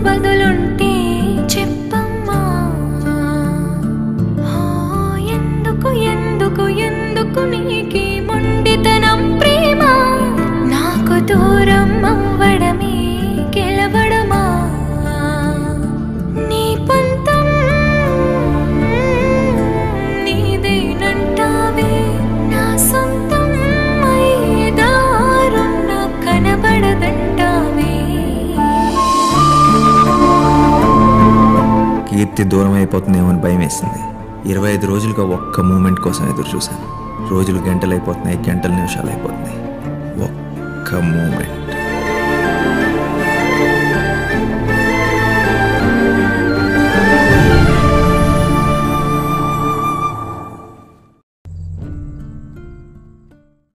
బదులుంటే చెప్పమ్మా. ఎందుకు ఎందుకు ఎందుకు నీకి మొండితనం ప్రేమ? నాకు దూరం అవ్వడమే గెలవడమా? నీ పంతం నీదేనంటావే, నా సొంతం అయ్యేదారున్న కనబడదంటావే. కీర్తి దూరం అయిపోతుందేమో అని భయం వేసింది. 25 రోజులుగా ఒక్క మూమెంట్ కోసం ఎదురు చూశాను. రోజులు గంటలు అయిపోతున్నాయి, గంటలు నిమిషాలు అయిపోతున్నాయి. ఒక్క మూమెంట్.